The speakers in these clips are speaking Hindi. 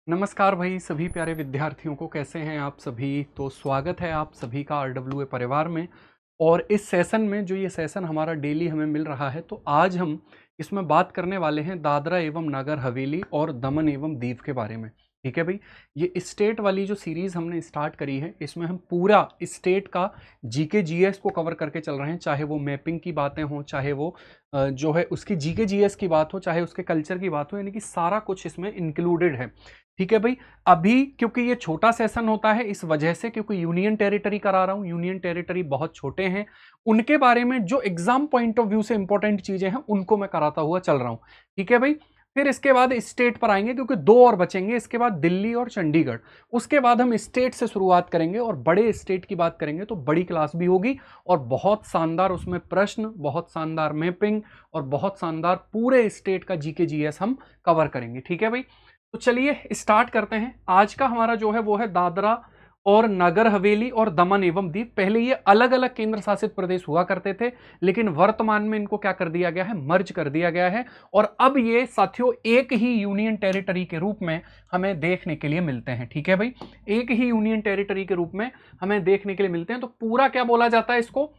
नमस्कार भाई सभी प्यारे विद्यार्थियों को, कैसे हैं आप सभी। तो स्वागत है आप सभी का आरडब्ल्यूए परिवार में। और इस सेशन में जो ये सेशन हमारा डेली हमें मिल रहा है, तो आज हम इसमें बात करने वाले हैं दादरा एवं नागर हवेली और दमन एवं दीव के बारे में। ठीक है भाई, ये स्टेट वाली जो सीरीज हमने स्टार्ट करी है, इसमें हम पूरा स्टेट का जीके जीएस को कवर करके चल रहे हैं। चाहे वो मैपिंग की बातें हों, चाहे वो जो है उसकी जीके जीएस की बात हो, चाहे उसके कल्चर की बात हो, यानी कि सारा कुछ इसमें इंक्लूडेड है। ठीक है भाई, अभी क्योंकि ये छोटा सेशन होता है इस वजह से, क्योंकि यूनियन टेरिटरी करा रहा हूं, यूनियन टेरिटरी बहुत छोटे हैं, उनके बारे में जो एग्जाम पॉइंट ऑफ व्यू से इंपॉर्टेंट चीजें हैं उनको मैं कराता हुआ चल रहा हूं। ठीक है भाई, फिर इसके बाद स्टेट पर आएंगे क्योंकि दो और बचेंगे, इसके बाद दिल्ली और चंडीगढ़। उसके बाद हम स्टेट से शुरुआत करेंगे और बड़े स्टेट की बात करेंगे, तो बड़ी क्लास भी होगी और बहुत शानदार उसमें प्रश्न, बहुत शानदार मैपिंग और बहुत शानदार पूरे स्टेट का जीके जीएस हम कवर करेंगे। ठीक है भाई, तो चलिए स्टार्ट करते हैं। आज का हमारा जो है वो है दादरा और नगर हवेली और दमन एवं दीव। पहले ये अलग अलग केंद्र शासित प्रदेश हुआ करते थे, लेकिन वर्तमान में इनको क्या कर दिया गया है, मर्ज कर दिया गया है। और अब ये साथियों एक ही यूनियन टेरिटरी के रूप में हमें देखने के लिए मिलते हैं। ठीक है भाई, एक ही यूनियन टेरिटरी के रूप में हमें देखने के लिए मिलते हैं। तो पूरा क्या बोला जाता है इसको,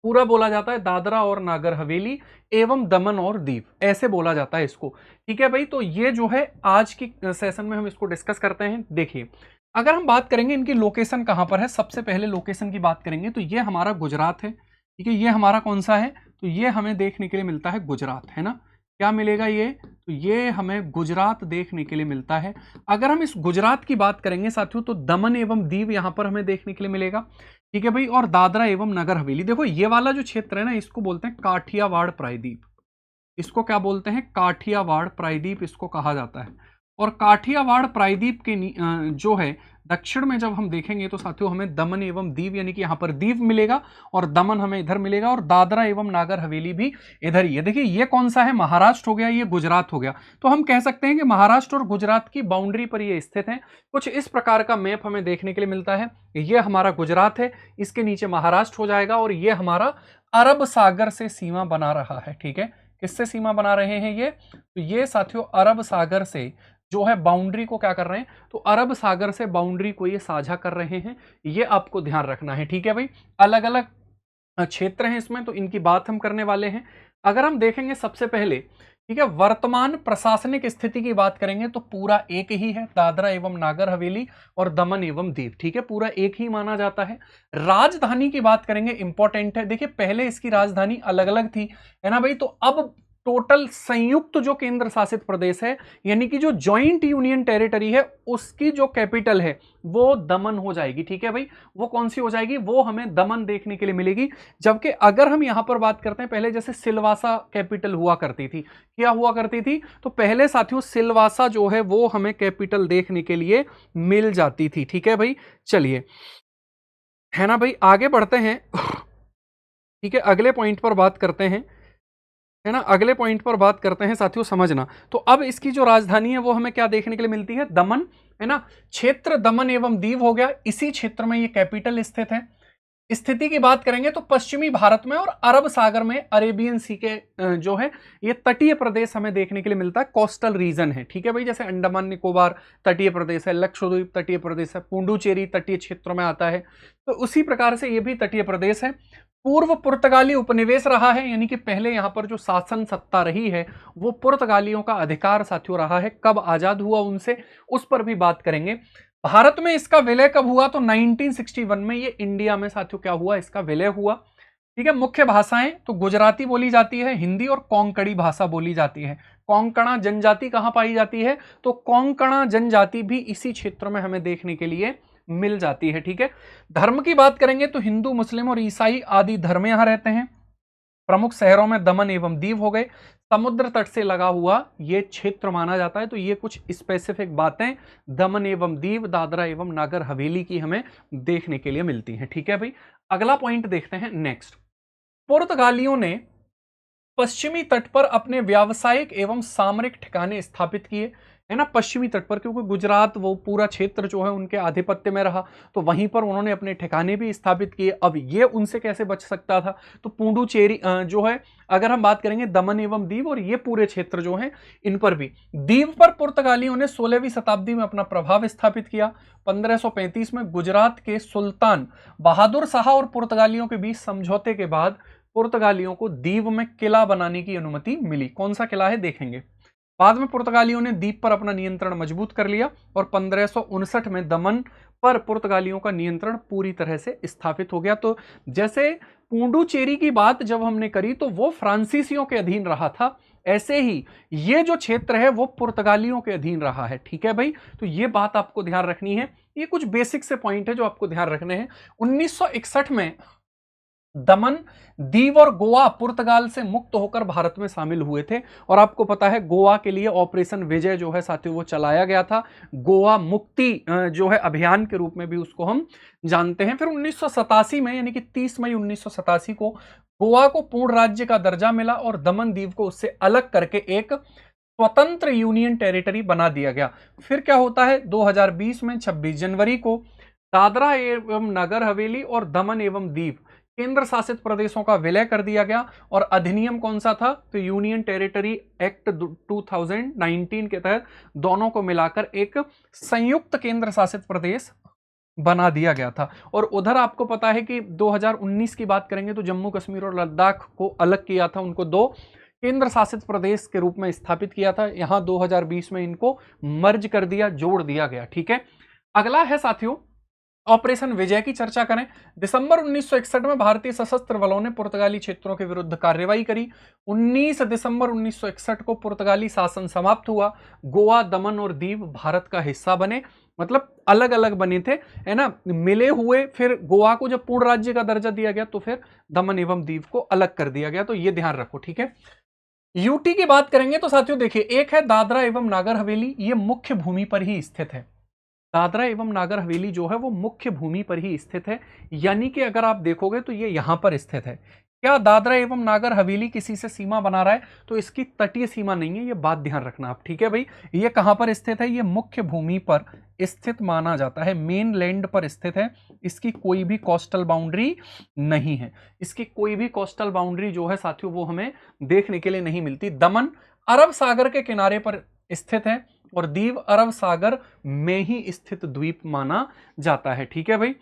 पूरा बोला जाता है दादरा और नागर हवेली एवं दमन और दीव, ऐसे बोला जाता है इसको। ठीक है भाई, तो ये जो है आज की सेशन में हम इसको डिस्कस करते हैं। देखिए, अगर हम बात करेंगे इनकी लोकेशन कहां पर है, सबसे पहले लोकेशन की बात करेंगे तो ये हमारा गुजरात है। ठीक है, ये हमारा कौन सा है, तो ये हमें देखने के लिए मिलता है गुजरात, है ना। क्या मिलेगा ये, तो ये हमें गुजरात देखने के लिए मिलता है। अगर हम इस गुजरात की बात करेंगे साथियों, तो दमन एवं दीव यहां पर हमें देखने के लिए मिलेगा। ठीक है भाई, और दादरा एवं नगर हवेली, देखो ये वाला जो क्षेत्र है ना, इसको बोलते हैं काठियावाड़ प्रायद्वीप। इसको क्या बोलते हैं, काठियावाड़ प्रायद्वीप इसको कहा जाता है। और काठियावाड़ प्रायद्वीप के जो है दक्षिण में जब हम देखेंगे तो साथियों हमें दमन एवं दीव, यानी कि यहां पर दीव मिलेगा और दमन हमें इधर मिलेगा, और दादरा एवं नागर हवेली भी इधर ही है। देखिए ये कौन सा है, महाराष्ट्र हो गया, ये गुजरात हो गया। तो हम कह सकते हैं कि महाराष्ट्र और गुजरात की बाउंड्री पर ये स्थित है। कुछ इस प्रकार का मैप हमें देखने के लिए मिलता है। ये हमारा गुजरात है, इसके नीचे महाराष्ट्र हो जाएगा, और ये हमारा अरब सागर से सीमा बना रहा है। ठीक है, किससे सीमा बना रहे हैं ये, तो ये साथियों अरब सागर से जो है बाउंड्री को क्या कर रहे हैं, तो अरब सागर से बाउंड्री को ये साझा कर रहे हैं। ये आपको ध्यान रखना है। ठीक है भाई, अलग अलग क्षेत्र हैं इसमें, तो इनकी बात हम करने वाले हैं। अगर हम देखेंगे सबसे पहले, ठीक है, वर्तमान प्रशासनिक स्थिति की बात करेंगे तो पूरा एक ही है, दादरा एवं नागर हवेली और दमन एवं दीव। ठीक है, पूरा एक ही माना जाता है। राजधानी की बात करेंगे, इंपॉर्टेंट है। देखिए पहले इसकी राजधानी अलग अलग थी, है ना भाई, तो अब टोटल संयुक्त जो केंद्र शासित प्रदेश है, यानी कि जो जॉइंट यूनियन टेरिटरी है, उसकी जो कैपिटल है वो दमन हो जाएगी। ठीक है भाई, वो कौन सी हो जाएगी, वो हमें दमन देखने के लिए मिलेगी। जबकि अगर हम यहां पर बात करते हैं, पहले जैसे सिलवासा कैपिटल हुआ करती थी, क्या हुआ करती थी, तो पहले साथियों सिलवासा जो है वो हमें कैपिटल देखने के लिए मिल जाती थी। ठीक है भाई, चलिए, है ना भाई, आगे बढ़ते हैं। ठीक है, अगले पॉइंट पर बात करते हैं, है ना, अगले पॉइंट पर बात करते हैं साथियों, समझना। तो अब इसकी जो राजधानी है वो हमें क्या देखने के लिए मिलती है, दमन, है ना। क्षेत्र दमन एवं दीव हो गया, इसी क्षेत्र में ये कैपिटल स्थित है। स्थिति की बात करेंगे तो पश्चिमी भारत में और अरब सागर में, अरेबियन सी के जो है ये तटीय प्रदेश हमें देखने के लिए मिलता है, कोस्टल रीजन है। ठीक है भाई, जैसे अंडमान निकोबार तटीय प्रदेश है, लक्षद्वीप तटीय प्रदेश है, पुडुचेरी तटीय क्षेत्रों में आता है, तो उसी प्रकार से ये भी तटीय प्रदेश है। पूर्व पुर्तगाली उपनिवेश रहा है, यानी कि पहले यहां पर जो शासन सत्ता रही है वो पुर्तगालियों का अधिकार साथियों रहा है। कब आजाद हुआ उनसे, उस पर भी बात करेंगे। भारत में इसका विलय कब हुआ, तो 1961 में ये इंडिया में साथियों क्या हुआ, इसका विलय हुआ। ठीक है, मुख्य भाषाएं तो गुजराती बोली जाती है, हिंदी और कोंकणी भाषा बोली जाती है। कोंकणा जनजाति कहां पाई जाती है, तो कोंकणा जनजाति भी इसी क्षेत्र में हमें देखने के लिए मिल जाती है। ठीक है, धर्म की बात करेंगे तो हिंदू, मुस्लिम और ईसाई आदि धर्म यहां रहते हैं। प्रमुख शहरों में दमन एवं दीव हो गए, समुद्र तट से लगा हुआ ये क्षेत्र माना जाता है। तो ये कुछ स्पेसिफिक बातें दमन एवं दीव, दादरा एवं नागर हवेली की हमें देखने के लिए मिलती हैं। ठीक है भाई, अगला पॉइंट देखते हैं नेक्स्ट। पुर्तगालियों ने पश्चिमी तट पर अपने व्यावसायिक एवं सामरिक ठिकाने स्थापित किए। है ना, पश्चिमी तट पर, क्योंकि गुजरात वो पूरा क्षेत्र जो है उनके आधिपत्य में रहा, तो वहीं पर उन्होंने अपने ठिकाने भी स्थापित किए। अब ये उनसे कैसे बच सकता था, तो पुडुचेरी जो है, अगर हम बात करेंगे दमन एवं दीव और ये पूरे क्षेत्र जो है इन पर भी, दीव पर पुर्तगालियों ने 16वीं शताब्दी में अपना प्रभाव स्थापित किया। 1535 में गुजरात के सुल्तान बहादुर शाह और पुर्तगालियों के बीच समझौते के बाद पुर्तगालियों को दीव में किला बनाने की अनुमति मिली। कौन सा किला है देखेंगे। बाद में पुर्तगालियों ने द्वीप पर अपना नियंत्रण मजबूत कर लिया और 1559 में दमन पर पुर्तगालियों का नियंत्रण पूरी तरह से स्थापित हो गया। तो जैसे पुडुचेरी की बात जब हमने करी तो वो फ्रांसीसियों के अधीन रहा था, ऐसे ही ये जो क्षेत्र है वो पुर्तगालियों के अधीन रहा है। ठीक है भाई, तो ये बात आपको ध्यान रखनी है। ये कुछ बेसिक से पॉइंट है जो आपको ध्यान रखने हैं। 1961 में दमन, दीव और गोवा पुर्तगाल से मुक्त होकर भारत में शामिल हुए थे। और आपको पता है गोवा के लिए ऑपरेशन विजय जो है साथियों वो चलाया गया था। गोवा मुक्ति जो है अभियान के रूप में भी उसको हम जानते हैं। फिर 1987 में यानी कि 30 मई 1987 को गोवा को पूर्ण राज्य का दर्जा मिला और दमन दीव को उससे अलग करके एक स्वतंत्र यूनियन टेरिटरी बना दिया गया। फिर क्या होता है, 2020 में 26 जनवरी को दादरा एवं नगर हवेली और दमन एवं दीव केंद्र शासित प्रदेशों का विलय कर दिया गया। और अधिनियम कौन सा था, तो यूनियन टेरिटरी एक्ट 2019 के तहत दोनों को मिलाकर एक संयुक्त केंद्र शासित प्रदेश बना दिया गया था। और उधर आपको पता है कि 2019 की बात करेंगे तो जम्मू कश्मीर और लद्दाख को अलग किया था, उनको दो केंद्र शासित प्रदेश के रूप में स्थापित किया था। यहां 2020 में इनको मर्ज कर दिया, जोड़ दिया गया। ठीक है, अगला है साथियों ऑपरेशन विजय की चर्चा करें। दिसंबर 1961 में भारतीय सशस्त्र बलों ने पुर्तगाली क्षेत्रों के विरुद्ध कार्रवाई करी। 19 दिसंबर 1961 को पुर्तगाली शासन समाप्त हुआ। गोवा, दमन और दीव भारत का हिस्सा बने, मतलब अलग अलग बने थे, है ना, मिले हुए। फिर गोवा को जब पूर्ण राज्य का दर्जा दिया गया तो फिर दमन एवं दीव को अलग कर दिया गया। तो ये ध्यान रखो। ठीक है, यूटी की बात करेंगे तो साथियों देखिए, एक है दादरा एवं नागर हवेली, ये मुख्य भूमि पर ही स्थित है। दादरा एवं नागर हवेली जो है वो मुख्य भूमि पर ही स्थित है, यानी कि अगर आप देखोगे तो ये यहां पर स्थित है। क्या दादरा एवं नागर हवेली किसी से सीमा बना रहा है, तो इसकी तटीय सीमा नहीं है, ये बात ध्यान रखना आप। ठीक है भाई, ये कहां पर स्थित है, ये मुख्य भूमि पर स्थित माना जाता है, मेन लैंड पर स्थित है। इसकी कोई भी कोस्टल बाउंड्री नहीं है, इसकी कोई भी कोस्टल बाउंड्री जो है साथियों वो हमें देखने के लिए नहीं मिलती। दमन अरब सागर के किनारे पर स्थित है और दीव अरब सागर में ही स्थित द्वीप माना जाता है। ठीक है भाई,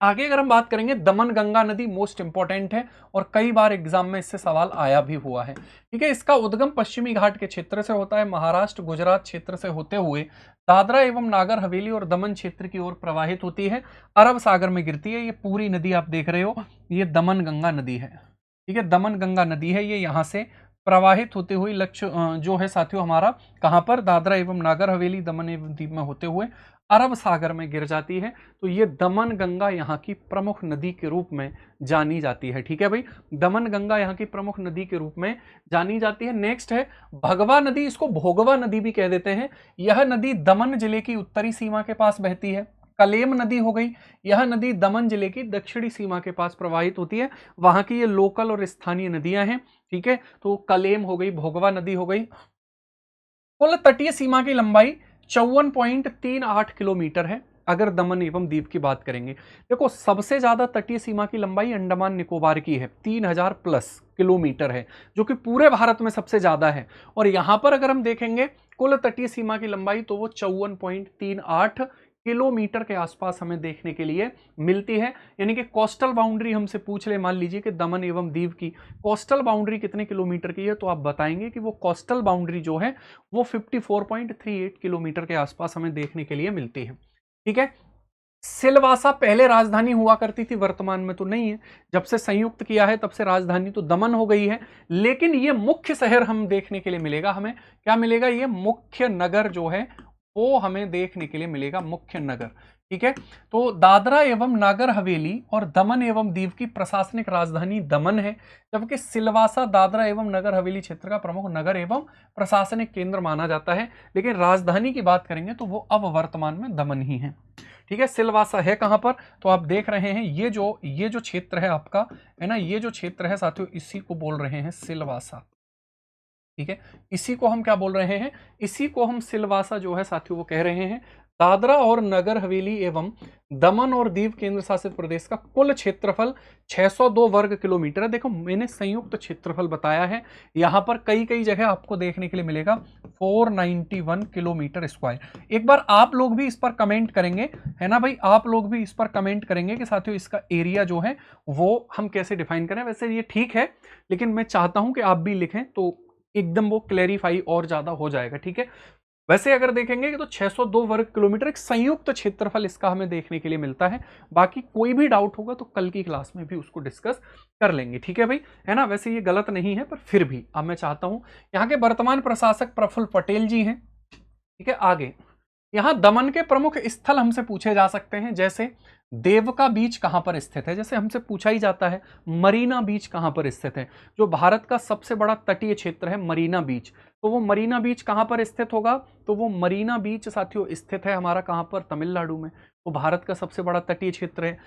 आगे अगर हम बात करेंगे, दमन गंगा नदी मोस्ट इंपॉर्टेंट है और कई बार एग्जाम में इससे सवाल आया भी हुआ है। ठीक है, इसका उद्गम पश्चिमी घाट के क्षेत्र से होता है, महाराष्ट्र गुजरात क्षेत्र से होते हुए दादरा एवं नागर हवेली और दमन क्षेत्र की ओर प्रवाहित होती है, अरब सागर में गिरती है। ये पूरी नदी आप देख रहे हो, ये दमन गंगा नदी है। ठीक है, दमन गंगा नदी है, ये यहाँ से प्रवाहित होते हुए लक्ष्य जो है साथियों हमारा कहां पर, दादरा एवं नागर हवेली दमन एवं दीव में होते हुए अरब सागर में गिर जाती है। तो ये दमन गंगा यहाँ की प्रमुख नदी के रूप में जानी जाती है। ठीक है भाई, दमन गंगा यहाँ की प्रमुख नदी के रूप में जानी जाती है। नेक्स्ट है भगवा नदी, इसको भोगवा नदी भी कह देते हैं। यह नदी दमन जिले की उत्तरी सीमा के पास बहती है। कलेम नदी हो गई, यह नदी दमन जिले की दक्षिणी सीमा के पास प्रवाहित होती है, वहां की ये लोकल और स्थानीय नदियां हैं। ठीक है, तो कलेम हो गई, भोगवा नदी हो गई। कुल तटीय सीमा की लंबाई 54.38 किलोमीटर है। अगर दमन एवं दीव की बात करेंगे, देखो सबसे ज्यादा तटीय सीमा की लंबाई अंडमान निकोबार की है, 3000 प्लस किलोमीटर है, जो कि पूरे भारत में सबसे ज्यादा है। और यहां पर अगर हम देखेंगे कुल तटीय सीमा की लंबाई तो वो 54.38 किलोमीटर के आसपास हमें देखने के लिए मिलती है। यानी कि कोस्टल बाउंड्री हमसे पूछ ले, मान लीजिए कि दमन एवं दीव की कोस्टल बाउंड्री कितने किलोमीटर की है, तो आप बताएंगे कि वो कोस्टल बाउंड्री जो है वो 54.38 किलोमीटर के आसपास हमें देखने के लिए मिलती है। ठीक है, सिलवासा पहले राजधानी हुआ करती थी, वर्तमान में तो नहीं है। जब से संयुक्त किया है तब से राजधानी तो दमन हो गई है, लेकिन ये मुख्य शहर हम देखने के लिए मिलेगा। हमें क्या मिलेगा, ये मुख्य नगर जो है वो हमें देखने के लिए मिलेगा, मुख्य नगर। ठीक है, तो दादरा एवं नागर हवेली और दमन एवं दीव की प्रशासनिक राजधानी दमन है, जबकि सिलवासा दादरा एवं नगर हवेली क्षेत्र का प्रमुख नगर एवं प्रशासनिक केंद्र माना जाता है। लेकिन राजधानी की बात करेंगे तो वो अब वर्तमान में दमन ही है। ठीक है, सिलवासा है कहां पर, तो आप देख रहे हैं ये जो क्षेत्र है आपका, है ना, ये जो क्षेत्र है साथियों इसी को बोल रहे हैं सिलवासा। ठीक है, इसी को हम क्या बोल रहे हैं, इसी को हम सिलवासा जो है साथियों वो कह रहे हैं। दादरा और नगर हवेली एवं दमन और दीव केंद्र शासित प्रदेश का कुल क्षेत्रफल 602 वर्ग किलोमीटर है। देखो मैंने संयुक्त क्षेत्रफल बताया है, यहां पर कई कई जगह आपको देखने के लिए मिलेगा 491 किलोमीटर स्क्वायर। एक बार आप लोग भी इस पर कमेंट करेंगे, है ना भाई, आप लोग भी इस पर कमेंट करेंगे कि साथियों इसका एरिया जो है वो हम कैसे डिफाइन करें। वैसे ये ठीक है, लेकिन मैं चाहता हूं कि आप भी लिखें तो एकदम वो क्लेरिफाई और ज्यादा हो जाएगा। ठीक है, वैसे अगर देखेंगे तो 602 वर्ग किलोमीटर एक संयुक्त क्षेत्रफल इसका हमें देखने के लिए मिलता है। बाकी कोई भी डाउट होगा तो कल की क्लास में भी उसको डिस्कस कर लेंगे। ठीक है भाई, है ना, वैसे ये गलत नहीं है, पर फिर भी अब मैं चाहता हूं, यहाँ के वर्तमान प्रशासक प्रफुल्ल पटेल जी हैं। ठीक है, आगे यहां दमन के प्रमुख स्थल हमसे पूछे जा सकते हैं, जैसे देवका बीच कहां पर स्थित है, जैसे हमसे पूछा ही जाता है मरीना बीच कहां पर स्थित है। जो भारत का सबसे बड़ा तटीय क्षेत्र है मरीना बीच, तो वो मरीना बीच कहां पर स्थित होगा, तो वो मरीना बीच साथियों स्थित है हमारा कहां पर, तमिलनाडु में। वो भारत का सबसे बड़ा तटीय क्षेत्र है।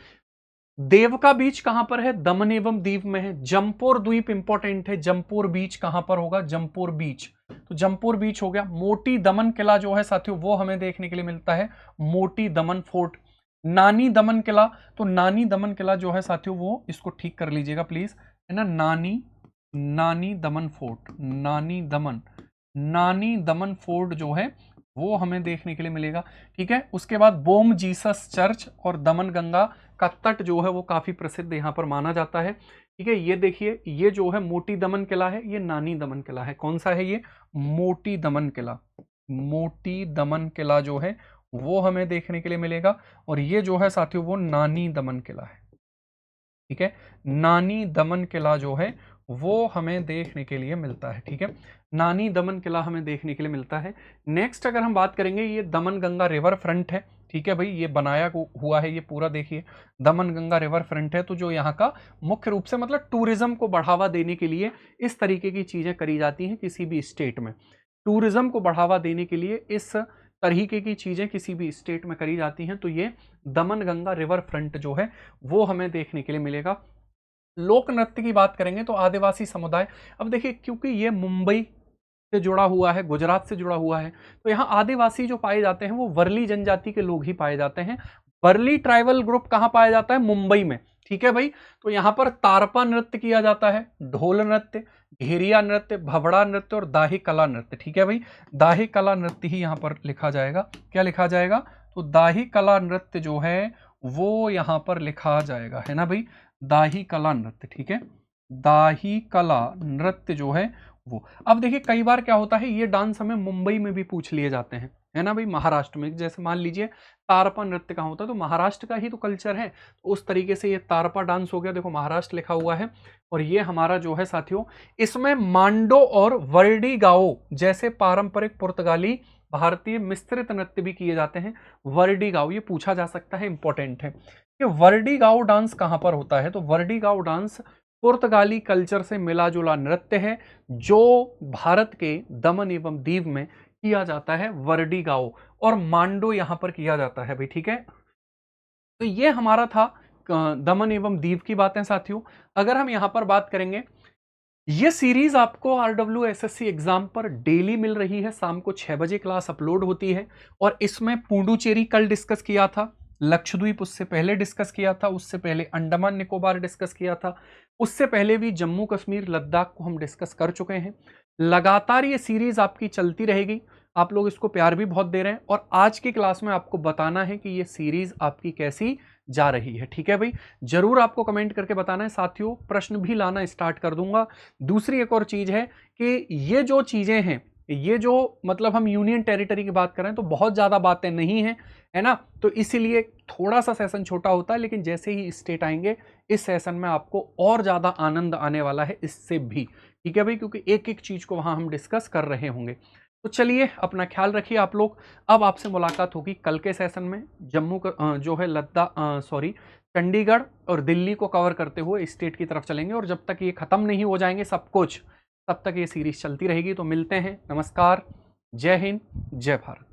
देवका बीच कहां पर है, दमन एवं दीव में है। जमपोर द्वीप इंपॉर्टेंट है, जमपोर बीच कहां पर होगा, जमपोर बीच, तो जमपोर बीच हो गया। मोटी दमन किला जो है साथियों वो हमें देखने के लिए मिलता है मोटी दमन फोर्ट। नानी दमन किला, तो नानी दमन किला जो है साथियों वो, इसको ठीक कर लीजिएगा प्लीज, है ना, नानी दमन फोर्ट, नानी दमन फोर्ट जो है वो हमें देखने के लिए मिलेगा। ठीक है, उसके बाद बोम जीसस चर्च और दमन गंगा का तट जो है वो काफी प्रसिद्ध यहाँ पर माना जाता है। ठीक है, ये देखिए, ये जो है मोटी दमन किला है, ये नानी दमन किला है। कौन सा है ये, मोटी दमन किला, मोटी दमन किला जो है वो हमें देखने के लिए मिलेगा। और ये जो है साथियों वो नानी दमन किला है। ठीक है, नानी दमन किला जो है वो हमें देखने के लिए मिलता है। ठीक है, नानी दमन किला हमें देखने के लिए मिलता है। नेक्स्ट अगर हम बात करेंगे, ये दमन गंगा रिवर फ्रंट है। ठीक है भाई, ये बनाया हुआ है, ये पूरा देखिए दमन गंगा रिवर फ्रंट है। तो जो यहाँ का मुख्य रूप से मतलब टूरिज्म को बढ़ावा देने के लिए इस तरीके की चीजें करी जाती हैं किसी भी स्टेट में। टूरिज्म को बढ़ावा देने के लिए इस तरीके की चीजें किसी भी स्टेट में करी जाती हैं, तो ये दमन गंगा रिवर फ्रंट जो है वो हमें देखने के लिए मिलेगा। लोक नृत्य की बात करेंगे तो आदिवासी समुदाय, अब देखिए क्योंकि ये मुंबई से जुड़ा हुआ है, गुजरात से जुड़ा हुआ है, तो यहाँ आदिवासी जो पाए जाते हैं वो वर्ली जनजाति के लोग ही पाए जाते हैं। वर्ली ट्राइबल ग्रुप कहाँ पाया जाता है, मुंबई में। ठीक है भाई, तो यहाँ पर तारपा नृत्य किया जाता है, ढोल नृत्य, घेरिया नृत्य, भवड़ा नृत्य और दाही कला नृत्य। ठीक है भाई, दाही कला नृत्य ही यहाँ पर लिखा जाएगा। क्या लिखा जाएगा, तो दाही कला नृत्य जो है वो यहाँ पर लिखा जाएगा, है ना भाई, दाही कला नृत्य। ठीक है, दाही कला नृत्य जो है वो। अब देखिए कई बार क्या होता है, ये डांस हमें मुंबई में भी पूछ लिए जाते हैं, है ना भाई, महाराष्ट्र में। जैसे मान लीजिए तारपा नृत्य कहाँ होता है, तो महाराष्ट्र का ही तो कल्चर है, तो उस तरीके से ये तारपा डांस हो गया। देखो महाराष्ट्र लिखा हुआ है। और ये हमारा जो है साथियों, इसमें मांडो और वर्डिगाओ जैसे पारंपरिक पुर्तगाली भारतीय मिश्रित नृत्य भी किए जाते हैं। वर्डिगाओ ये पूछा जा सकता है, इंपॉर्टेंट है कि वर्डिगाओ डांस कहां पर होता है, तो वर्डिगाओ डांस पुर्तगाली कल्चर से मिला जुला नृत्य है जो भारत के दमन एवं दीव में किया जाता है, वर्डिगाओ। और मांडो यहां पर किया जाता है भाई। ठीक है, तो ये हमारा था दमन एवं दीव की बातें साथियों। अगर हम यहां पर बात करेंगे, ये सीरीज आपको RWSSC एग्जाम पर डेली मिल रही है, शाम को 6 बजे क्लास अपलोड होती है। और इसमें पुडुचेरी कल डिस्कस किया था, लक्षद्वीप उससे पहले डिस्कस किया था, उससे पहले अंडमान निकोबार डिस्कस किया था, उससे पहले भी जम्मू कश्मीर लद्दाख को हम डिस्कस कर चुके हैं। लगातार ये सीरीज आपकी चलती रहेगी, आप लोग इसको प्यार भी बहुत दे रहे हैं। और आज की क्लास में आपको बताना है कि ये सीरीज आपकी कैसी जा रही है। ठीक है भाई, जरूर आपको कमेंट करके बताना है साथियों, प्रश्न भी लाना स्टार्ट कर दूंगा। दूसरी एक और चीज है कि ये जो चीजें हैं, ये जो मतलब हम यूनियन टेरिटरी की बात करें तो बहुत ज्यादा बातें नहीं है, है ना, तो इसीलिए थोड़ा सा सेशन छोटा होता है। लेकिन जैसे ही स्टेट आएंगे इस सेशन में आपको और ज्यादा आनंद आने वाला है इससे भी। ठीक है भाई, क्योंकि एक एक चीज को वहां हम डिस्कस कर रहे होंगे। तो चलिए अपना ख्याल रखिए आप लोग। अब आपसे मुलाकात होगी कल के सेशन में, जम्मू का जो है लद्दाख सॉरी चंडीगढ़ और दिल्ली को कवर करते हुए स्टेट की तरफ चलेंगे। और जब तक ये खत्म नहीं हो जाएंगे सब कुछ, तब तक ये सीरीज चलती रहेगी। तो मिलते हैं, नमस्कार, जय हिंद, जय भारत।